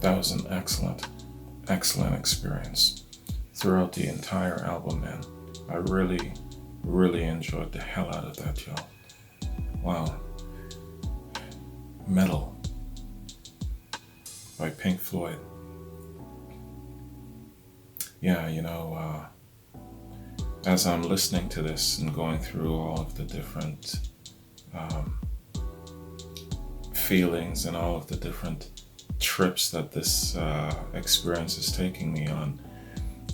That was an excellent experience throughout the entire album, man. I really enjoyed the hell out of that, y'all. Wow. Meddle by Pink Floyd. Yeah, as I'm listening to this and going through all of the different feelings and all of the different trips that this experience is taking me on,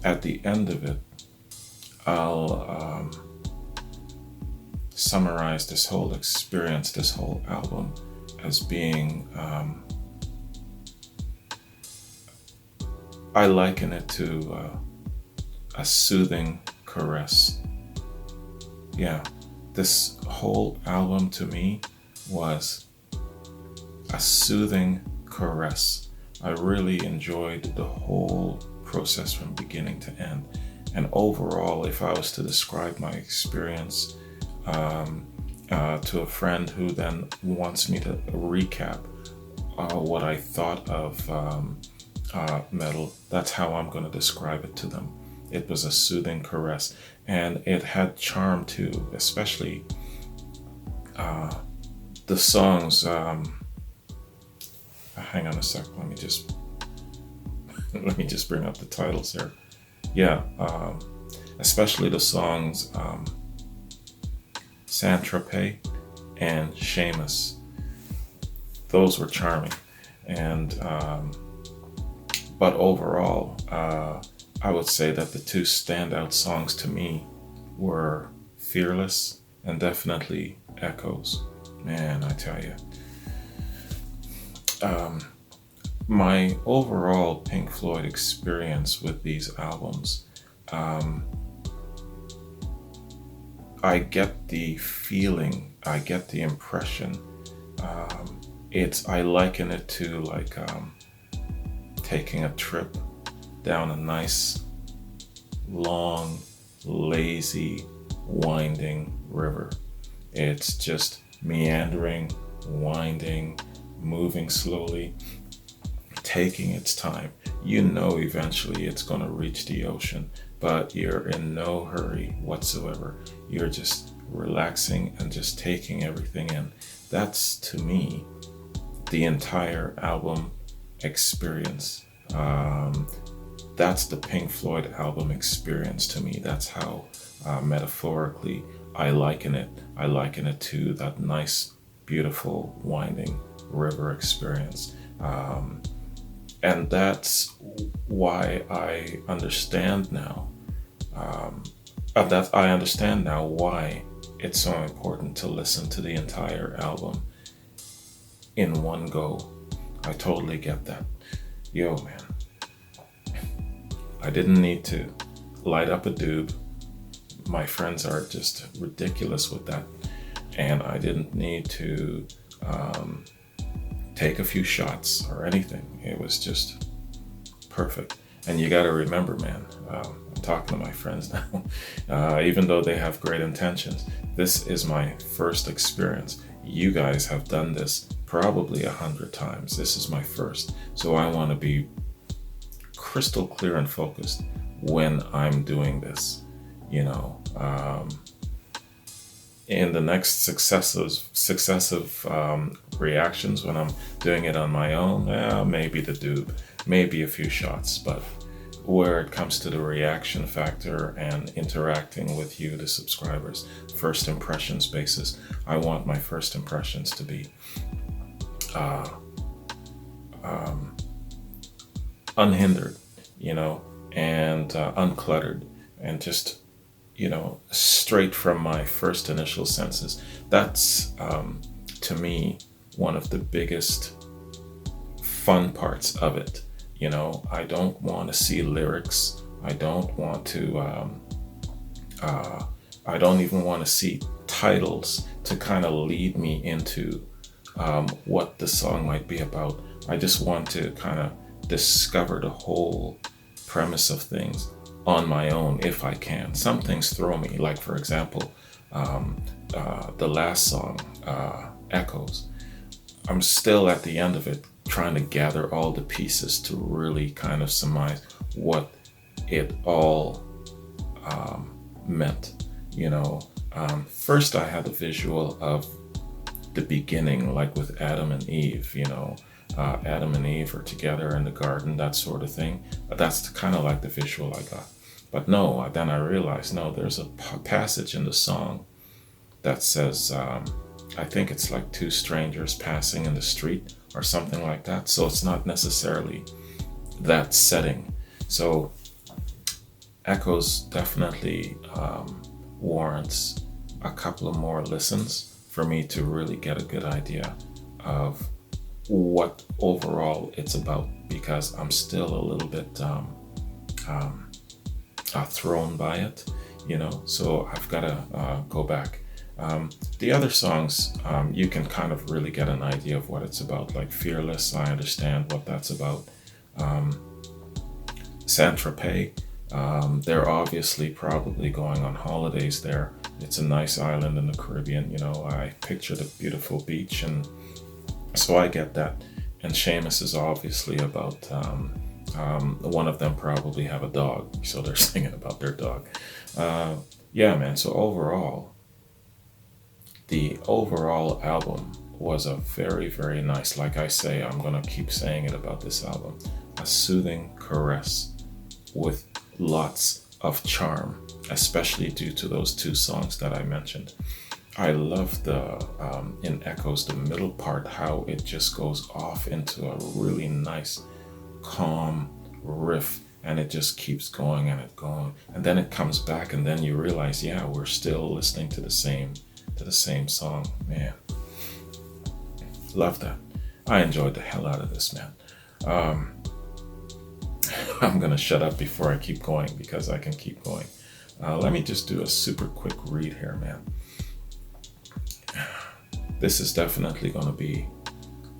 at the end of it, I'll summarize this whole experience, this whole album, as being, I liken it to a soothing caress. Yeah, this whole album to me was a soothing caress. I really enjoyed the whole process from beginning to end. And overall, if I was to describe my experience to a friend who then wants me to recap what I thought of Meddle, that's how I'm going to describe it to them. It was a soothing caress, and it had charm too, especially the songs. Hang on a sec. Let me just bring up the titles here. Yeah, especially the songs Saint-Tropez and Seamus. Those were charming, and but overall, I would say that the two standout songs to me were Fearless and definitely Echoes. Man, I tell you. My overall Pink Floyd experience with these albums, I get the feeling, I get the impression. I liken it to like taking a trip down a nice, long, lazy, winding river. It's just meandering, winding, moving slowly, taking its time. Eventually it's going to reach the ocean, but you're in no hurry whatsoever. You're just relaxing and just taking everything in. That's, to me, the entire album experience. That's the Pink Floyd album experience to me. That's how metaphorically I liken it. I liken it to that nice, beautiful, winding river experience. And that's why I understand now. I understand now why it's so important to listen to the entire album in one go. I totally get that. Yo, man. I didn't need to light up a doob. My friends are just ridiculous with that. And I didn't need to take a few shots or anything. It was just perfect. And you got to remember, man, I'm talking to my friends now, even though they have great intentions, this is my first experience. You guys have done this probably 100 times. This is my first. So I want to be crystal clear and focused when I'm doing this. In the next successive reactions, when I'm doing it on my own, maybe the doob, maybe a few shots, but where it comes to the reaction factor and interacting with you, the subscribers, first impressions basis, I want my first impressions to be unhindered, and uncluttered, and just straight from my first initial senses. That's to me one of the biggest fun parts of it. I don't want to see lyrics. I don't want to I don't even want to see titles to kind of lead me into what the song might be about. I just want to kind of discover the whole premise of things on my own if I can. Some things throw me, like for example, the last song, Echoes. I'm still at the end of it trying to gather all the pieces to really kind of surmise what it all meant. First I had a visual of the beginning, like with Adam and Eve. Adam and Eve are together in the garden, that sort of thing. That's kind of like the visual I got. But no, then I realized, no, there's a passage in the song that says, I think it's like two strangers passing in the street or something like that. So it's not necessarily that setting. So Echoes definitely warrants a couple of more listens for me to really get a good idea of what overall it's about, because I'm still a little bit thrown by it, so I've got to go back. The other songs, you can kind of really get an idea of what it's about, like Fearless, I understand what that's about. Saint-Tropez, they're obviously probably going on holidays there. It's a nice island in the Caribbean, I pictured a beautiful beach, and so I get that. And Seamus is obviously about, one of them probably have a dog, so they're singing about their dog. Yeah, man, so the overall album was a very, very nice, like I say, I'm gonna keep saying it about this album, a soothing caress with lots of charm, especially due to those two songs that I mentioned. I love in Echoes, the middle part, how it just goes off into a really nice, calm riff, and it just keeps going and going, and then it comes back, and then you realize, yeah, we're still listening to the same song. Man, love that. I enjoyed the hell out of this, man. I'm gonna shut up before I keep going, because I can keep going. Let me just do a super quick read here, man. This is definitely going to be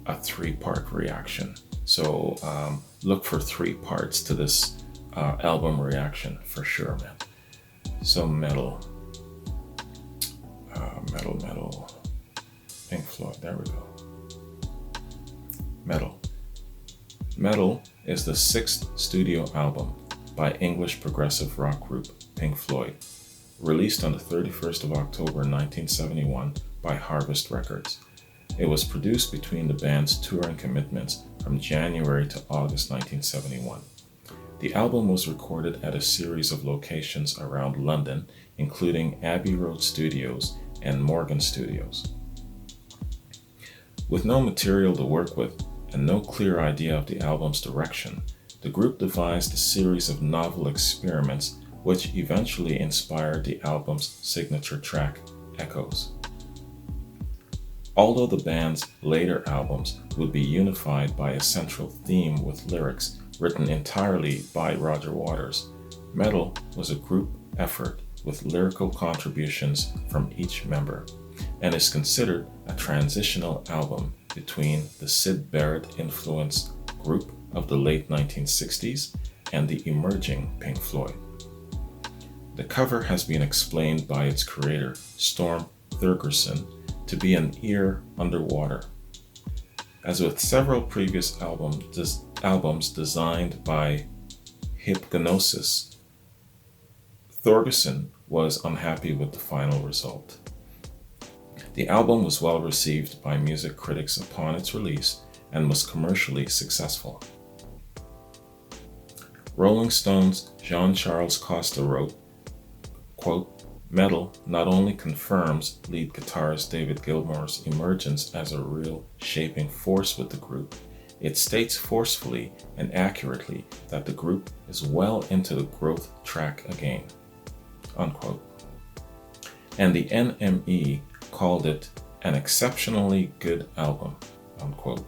a 3-part reaction. So look for 3 parts to this album reaction for sure, man. So Meddle. Meddle. Pink Floyd, there we go. Meddle. Meddle is the 6th studio album by English progressive rock group Pink Floyd, released on the 31st of October 1971 by Harvest Records. It was produced between the band's touring commitments from January to August 1971. The album was recorded at a series of locations around London, including Abbey Road Studios and Morgan Studios. With no material to work with and no clear idea of the album's direction, the group devised a series of novel experiments which eventually inspired the album's signature track, Echoes. Although the band's later albums would be unified by a central theme with lyrics written entirely by Roger Waters, Meddle was a group effort with lyrical contributions from each member, and is considered a transitional album between the Syd Barrett-influenced group of the late 1960s and the emerging Pink Floyd. The cover has been explained by its creator, Storm Thurgerson, to be an ear underwater. As with several previous albums designed by Hypgnosis, Thorgerson was unhappy with the final result. The album was well received by music critics upon its release and was commercially successful. Rolling Stone's Jean-Charles Costa wrote, quote, Meddle not only confirms lead guitarist David Gilmour's emergence as a real shaping force with the group, it states forcefully and accurately that the group is well into the growth track again, unquote. And the NME called it an exceptionally good album, unquote.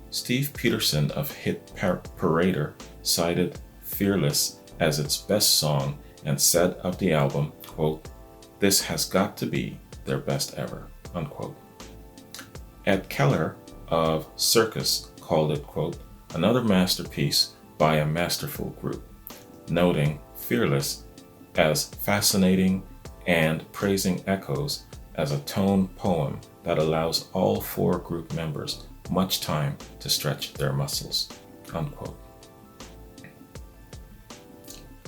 Steve Peterson of Hit Parader cited Fearless as its best song and said of the album, quote, this has got to be their best ever, unquote. Ed Keller of Circus called it, quote, another masterpiece by a masterful group, noting Fearless as fascinating and praising Echoes as a tone poem that allows all 4 group members much time to stretch their muscles, unquote.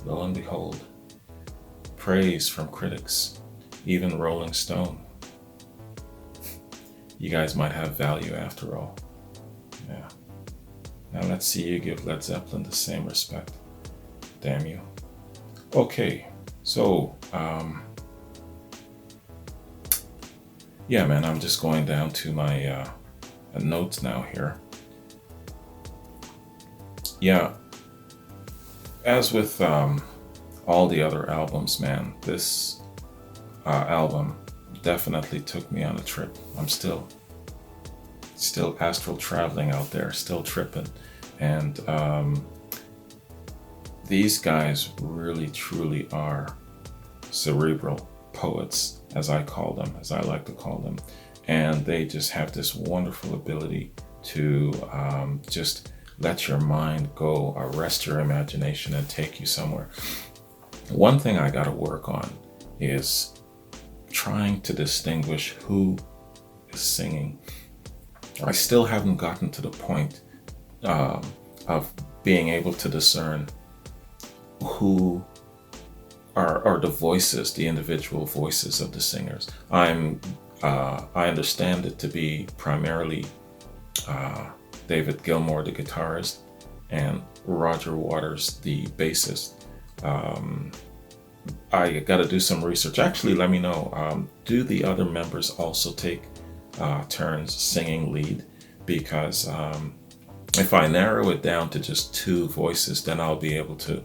Lo and behold, praise from critics, even Rolling Stone. You guys might have value after all. Yeah. Now let's see you give Led Zeppelin the same respect. Damn you. Okay, so, yeah, man, I'm just going down to my notes now here. Yeah, as with all the other albums, man, this album definitely took me on a trip. I'm still astral traveling out there, still tripping. And these guys really, truly are cerebral poets, as I call them, as I like to call them. And they just have this wonderful ability to just let your mind go, arrest your imagination, and take you somewhere. One thing I got to work on is trying to distinguish who is singing. I still haven't gotten to the point of being able to discern who are the voices, the individual voices of the singers. I understand it to be primarily David Gilmour, the guitarist, and Roger Waters, the bassist. I got to do some research. Actually, let me know. Do the other members also take turns singing lead? Because if I narrow it down to just two voices, then I'll be able to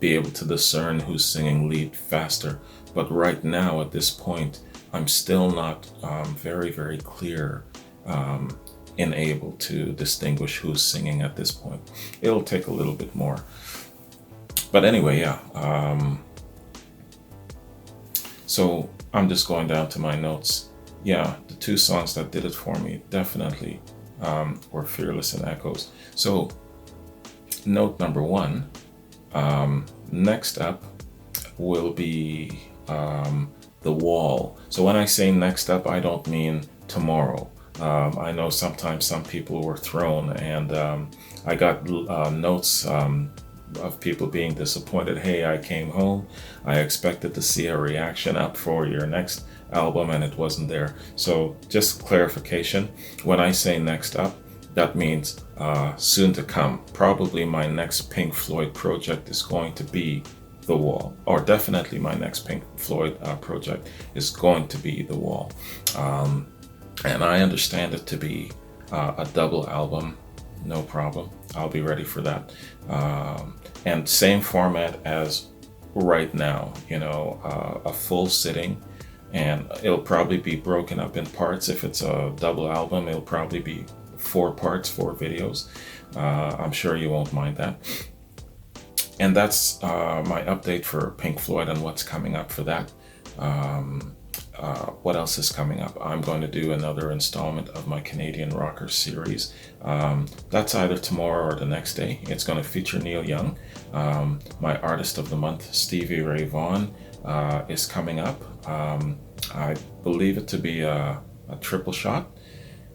discern who's singing lead faster. But right now, at this point, I'm still not very, very clear and able to distinguish who's singing at this point. It'll take a little bit more. But anyway, yeah. So I'm just going down to my notes. Yeah, the two songs that did it for me definitely were Fearless and Echoes. So note number one, next up will be The Wall. So when I say next up, I don't mean tomorrow. I know sometimes some people were thrown, and I got notes of people being disappointed. Hey, I came home, I expected to see a reaction up for your next album, and it wasn't there. So just clarification, when I say next up, that means soon to come. Probably my next Pink Floyd project is going to be The Wall, or definitely my next Pink Floyd project is going to be The Wall. And I understand it to be a double album, no problem. I'll be ready for that. And same format as right now, a full sitting, and it'll probably be broken up in parts. If it's a double album, it'll probably be 4 parts, 4 videos. I'm sure you won't mind that. And that's my update for Pink Floyd and what's coming up for that. What else is coming up? I'm going to do another installment of my Canadian Rocker series. That's either tomorrow or the next day. It's going to feature Neil Young. My Artist of the Month, Stevie Ray Vaughan, is coming up. I believe it to be a triple shot.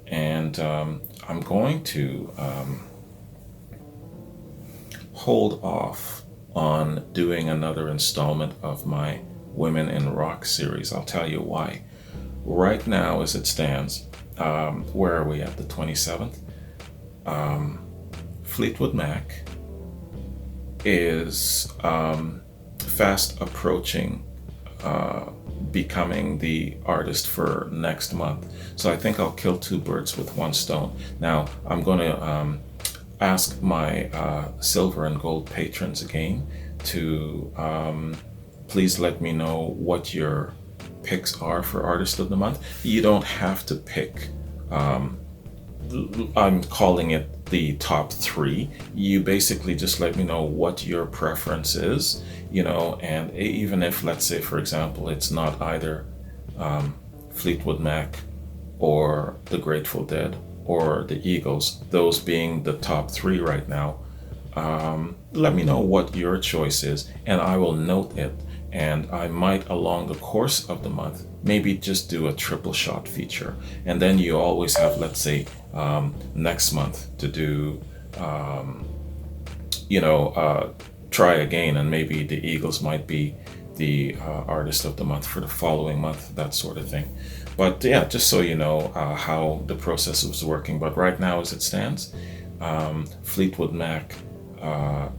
And I'm going to hold off on doing another installment of my Women in Rock series. I'll tell you why. Right now, as it stands, where are we at? The 27th? Fleetwood Mac is fast approaching becoming the artist for next month. So I think I'll kill 2 birds with 1 stone. Now, I'm going to ask my silver and gold patrons again to please let me know what your picks are for Artist of the Month. You don't have to pick, I'm calling it the top 3. You basically just let me know what your preference is, and even if, let's say, for example, it's not either Fleetwood Mac or the Grateful Dead or the Eagles, those being the top 3 right now, let me know what your choice is, and I will note it. and I might, along the course of the month, maybe just do a triple shot feature. And then you always have, let's say, next month to do, try again, and maybe the Eagles might be the artist of the month for the following month, that sort of thing. But yeah, just so you know how the process was working. But right now, as it stands, Fleetwood Mac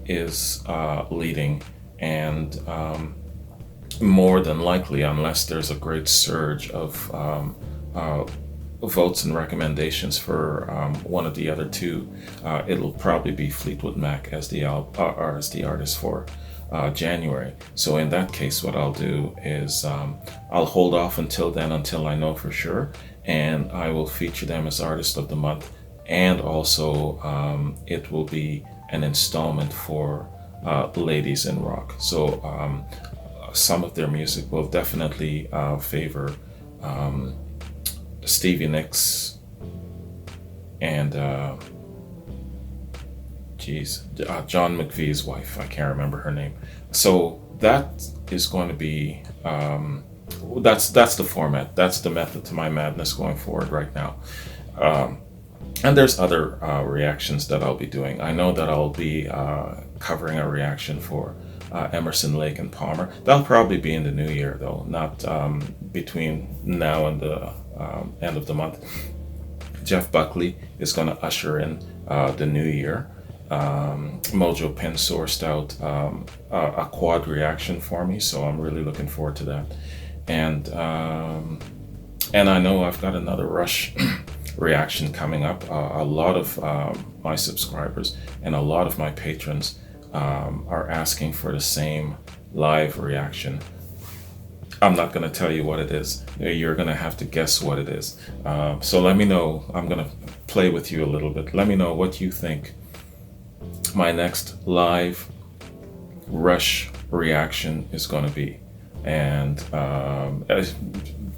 is leading, and more than likely, unless there's a great surge of votes and recommendations for one of the other two, it'll probably be Fleetwood Mac as the artist for January. So in that case, what I'll do is I'll hold off until then, until I know for sure, and I will feature them as artist of the month, and also it will be an installment for Ladies in Rock. So some of their music will definitely favor Stevie Nicks and John McVie's wife. I can't remember her name. So that is going to be that's the format. That's the method to my madness going forward right now. And there's other reactions that I'll be doing. I know that I'll be covering a reaction for Emerson, Lake and Palmer. That'll probably be in the new year, though, not between now and the end of the month. Jeff Buckley is going to usher in the new year. Mojo Pin sourced out a quad reaction for me, so I'm really looking forward to that. And I know I've got another Rush reaction coming up. A lot of my subscribers and a lot of my patrons are asking for the same live reaction. I'm not going to tell you what it is. You're going to have to guess what it is. So let me know. I'm going to play with you a little bit. Let me know what you think my next live Rush reaction is going to be. And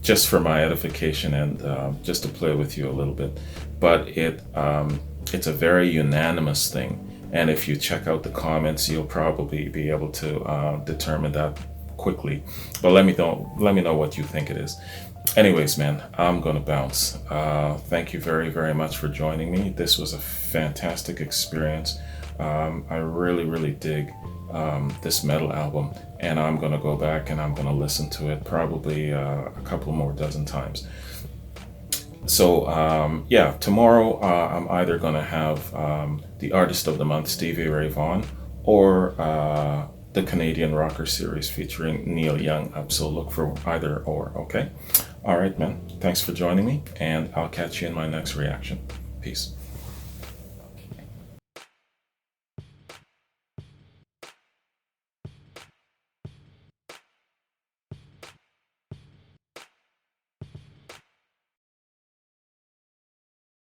just for my edification and just to play with you a little bit. But it's a very unanimous thing. And if you check out the comments, you'll probably be able to determine that quickly. But let me know what you think it is. Anyways, man, I'm gonna bounce. Thank you very, very much for joining me. This was a fantastic experience. I really, really dig this Meddle album, and I'm gonna go back and I'm gonna listen to it probably a couple more dozen times. So yeah, tomorrow I'm either gonna have the Artist of the Month, Stevie Ray Vaughan, or the Canadian Rocker Series featuring Neil Young up. So look for either or, okay? All right, man. Thanks for joining me, and I'll catch you in my next reaction. Peace.